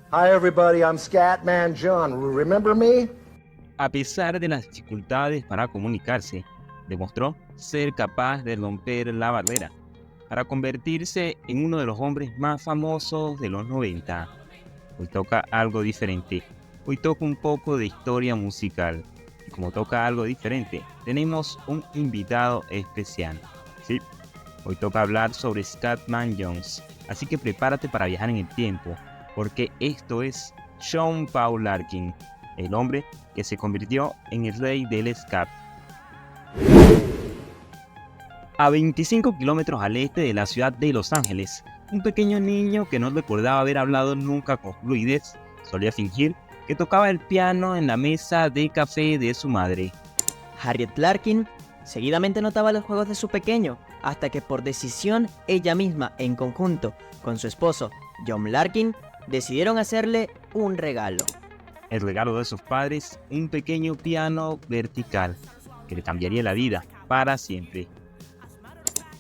Hi everybody, I'm Scatman John. Remember me? A pesar de las dificultades para comunicarse, demostró ser capaz de romper la barrera para convertirse en uno de los hombres más famosos de los 90. Hoy toca algo diferente. Hoy toca un poco de historia musical. Y como toca algo diferente, tenemos un invitado especial. Sí, hoy toca hablar sobre Scatman Jones. Así que prepárate para viajar en el tiempo, porque esto es John Paul Larkin, el hombre que se convirtió en el rey del scat. A 25 kilómetros al este de la ciudad de Los Ángeles, un pequeño niño que no recordaba haber hablado nunca con fluidez solía fingir que tocaba el piano en la mesa de café de su madre. Harriet Larkin seguidamente notaba los juegos de su pequeño, hasta que por decisión ella misma, en conjunto con su esposo John Larkin, decidieron hacerle un regalo. El regalo de sus padres, un pequeño piano vertical que le cambiaría la vida para siempre.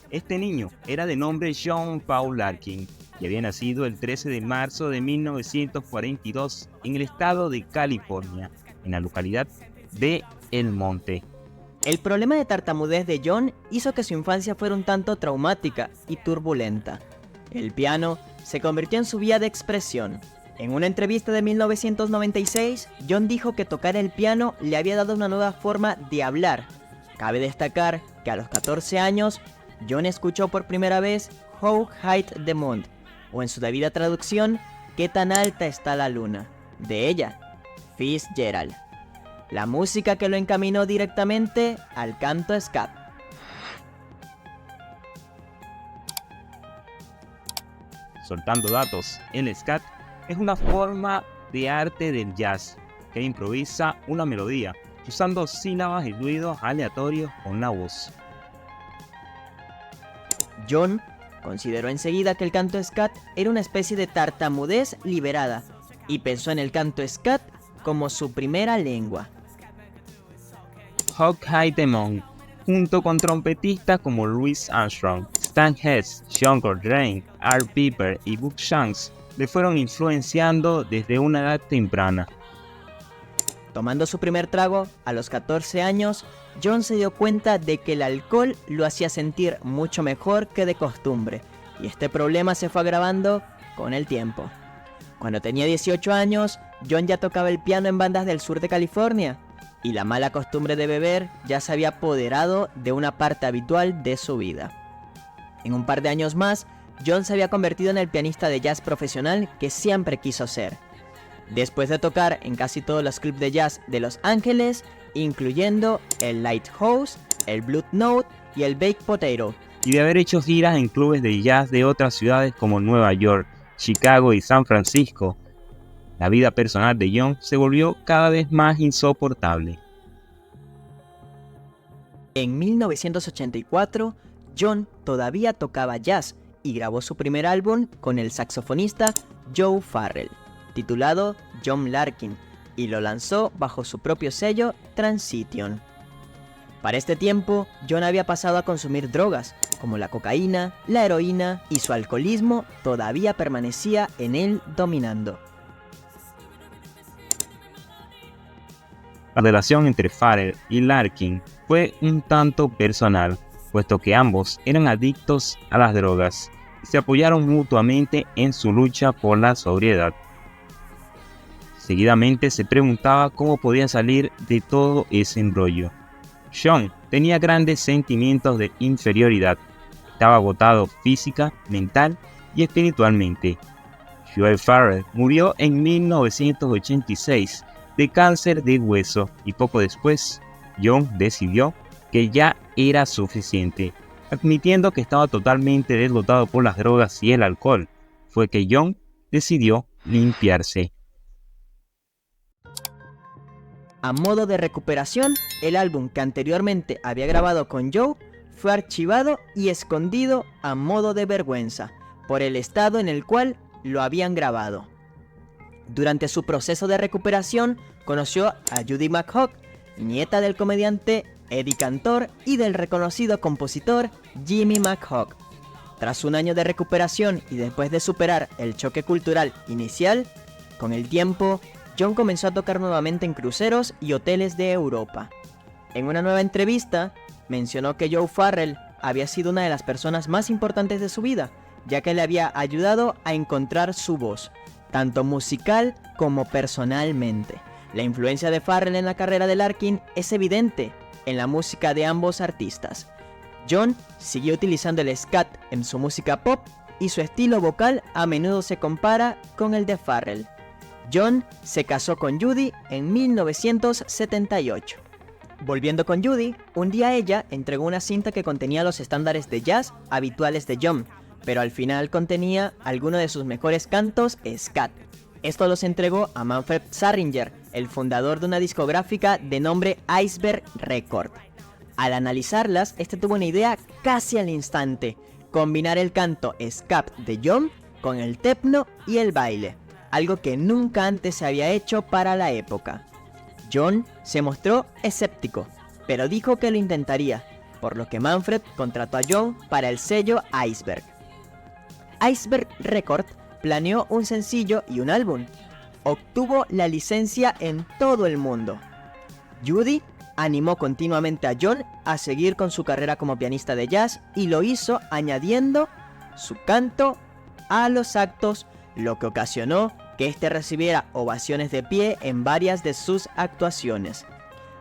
Este niño era de nombre John Paul Larkin y había nacido el 13 de marzo de 1942 en el estado de California, en la localidad de El Monte. El problema de tartamudez de John hizo que su infancia fuera un tanto traumática y turbulenta. El piano se convirtió en su vía de expresión. En una entrevista de 1996, John dijo que tocar el piano le había dado una nueva forma de hablar. Cabe destacar que a los 14 años, John escuchó por primera vez How High the Moon, o en su debida traducción, ¿Qué tan alta está la luna?, de ella, Fitzgerald. La música que lo encaminó directamente al canto scat. Soltando datos, el scat es una forma de arte del jazz que improvisa una melodía usando sílabas y ruidos aleatorios con la voz. John consideró enseguida que el canto scat era una especie de tartamudez liberada y pensó en el canto scat como su primera lengua. Hawk High the Moon, junto con trompetistas como Louis Armstrong, Stan Getz, John Coltrane, Art Piper y Buck Shanks, le fueron influenciando desde una edad temprana. Tomando su primer trago a los 14 años, John se dio cuenta de que el alcohol lo hacía sentir mucho mejor que de costumbre, y este problema se fue agravando con el tiempo. Cuando tenía 18 años, John ya tocaba el piano en bandas del sur de California, y la mala costumbre de beber ya se había apoderado de una parte habitual de su vida. En un par de años más, John se había convertido en el pianista de jazz profesional que siempre quiso ser. Después de tocar en casi todos los clubs de jazz de Los Ángeles, incluyendo el Lighthouse, el Blue Note y el Baked Potato, y de haber hecho giras en clubes de jazz de otras ciudades como Nueva York, Chicago y San Francisco, la vida personal de John se volvió cada vez más insoportable. En 1984, John todavía tocaba jazz y grabó su primer álbum con el saxofonista Joe Farrell, titulado John Larkin, y lo lanzó bajo su propio sello Transition. Para este tiempo, John había pasado a consumir drogas, como la cocaína, la heroína, y su alcoholismo todavía permanecía en él dominando. La relación entre Farrell y Larkin fue un tanto personal, puesto que ambos eran adictos a las drogas y se apoyaron mutuamente en su lucha por la sobriedad. Seguidamente se preguntaba cómo podía salir de todo ese embrollo. John tenía grandes sentimientos de inferioridad, estaba agotado física, mental y espiritualmente. Joe Farrell murió en 1986 de cáncer de hueso y poco después John decidió que ya era suficiente. Admitiendo que estaba totalmente desbotado por las drogas y el alcohol, fue que John decidió limpiarse. A modo de recuperación, el álbum que anteriormente había grabado con Joe fue archivado y escondido a modo de vergüenza por el estado en el cual lo habían grabado. Durante su proceso de recuperación, conoció a Judy McHugh, nieta del comediante Eddie Cantor y del reconocido compositor Jimmy McHugh. Tras un año de recuperación y después de superar el choque cultural inicial, Con el tiempo, John comenzó a tocar nuevamente en cruceros y hoteles de Europa. En una nueva entrevista, mencionó que Joe Farrell había sido una de las personas más importantes de su vida, ya que le había ayudado a encontrar su voz, tanto musical como personalmente. La influencia de Farrell en la carrera de Larkin es evidente en la música de ambos artistas. John siguió utilizando el scat en su música pop y su estilo vocal a menudo se compara con el de Farrell. John se casó con Judy en 1978. Volviendo con Judy, un día ella entregó una cinta que contenía los estándares de jazz habituales de John, pero al final contenía algunos de sus mejores cantos scat. Esto los entregó a Manfred Zarringer, el fundador de una discográfica de nombre Iceberg Record. Al analizarlas, este tuvo una idea casi al instante: combinar el canto scat de John con el techno y el baile, algo que nunca antes se había hecho para la época. John se mostró escéptico, pero dijo que lo intentaría, por lo que Manfred contrató a John para el sello Iceberg. Iceberg Record planeó un sencillo y un álbum. Obtuvo la licencia en todo el mundo. Judy animó continuamente a John a seguir con su carrera como pianista de jazz y lo hizo añadiendo su canto a los actos, lo que ocasionó que este recibiera ovaciones de pie en varias de sus actuaciones.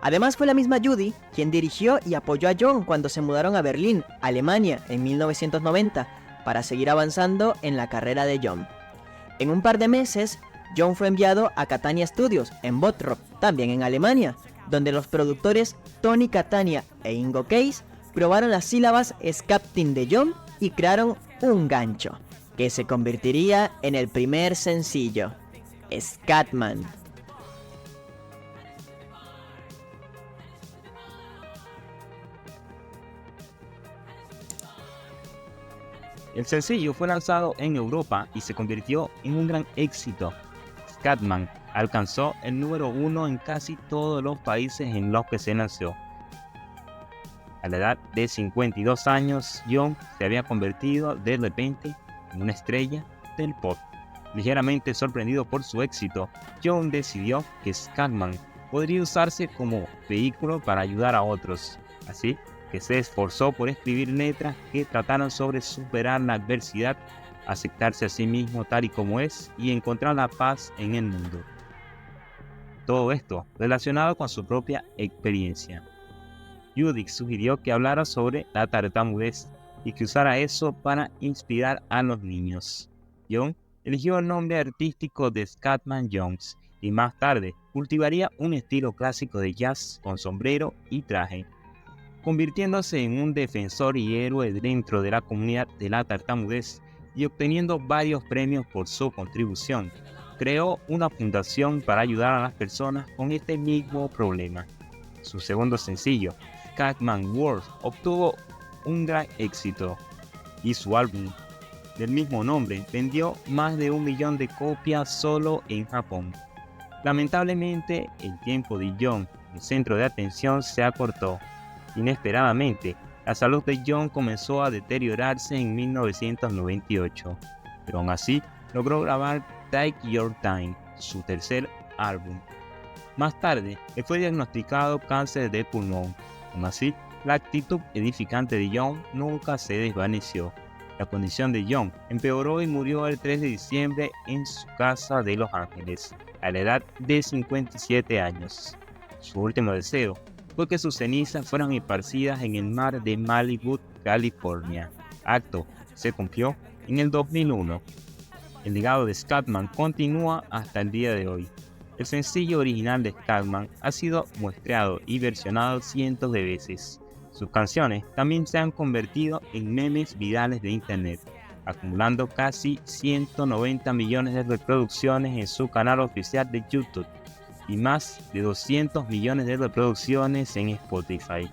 Además, fue la misma Judy quien dirigió y apoyó a John cuando se mudaron a Berlín, Alemania, en 1990, para seguir avanzando en la carrera de John. En un par de meses, John fue enviado a Catania Studios, en Bottrop, también en Alemania, donde los productores Tony Catania e Ingo Case probaron las sílabas Scatting de John y crearon un gancho, que se convertiría en el primer sencillo, Scatman. El sencillo fue lanzado en Europa y se convirtió en un gran éxito. Scatman alcanzó el número 1 en casi todos los países en los que se lanzó. A la edad de 52 años, John se había convertido de repente en una estrella del pop. Ligeramente sorprendido por su éxito, John decidió que Scatman podría usarse como vehículo para ayudar a otros. Así que se esforzó por escribir letras que trataran sobre superar la adversidad, aceptarse a sí mismo tal y como es y encontrar la paz en el mundo. Todo esto relacionado con su propia experiencia. Judy sugirió que hablara sobre la tartamudez y que usara eso para inspirar a los niños. John eligió el nombre artístico de Scatman Jones y más tarde cultivaría un estilo clásico de jazz con sombrero y traje, convirtiéndose en un defensor y héroe dentro de la comunidad de la tartamudez y obteniendo varios premios por su contribución. Creó una fundación para ayudar a las personas con este mismo problema. Su segundo sencillo, Scatman World, obtuvo un gran éxito y su álbum del mismo nombre vendió más de 1 millón de copias solo en Japón. Lamentablemente, el tiempo de John, el centro de atención, se acortó. Inesperadamente, la salud de John comenzó a deteriorarse en 1998, pero aún así logró grabar Take Your Time, su tercer álbum. Más tarde, le fue diagnosticado cáncer de pulmón. Aún así, la actitud edificante de John nunca se desvaneció. La condición de John empeoró y murió el 3 de diciembre en su casa de Los Ángeles, a la edad de 57 años. Su último deseo fue que sus cenizas fueran esparcidas en el mar de Malibu, California. Acto se cumplió en el 2001. El legado de Scatman continúa hasta el día de hoy. El sencillo original de Scatman ha sido muestreado y versionado cientos de veces. Sus canciones también se han convertido en memes virales de internet, acumulando casi 190 millones de reproducciones en su canal oficial de YouTube y más de 200 millones de reproducciones en Spotify.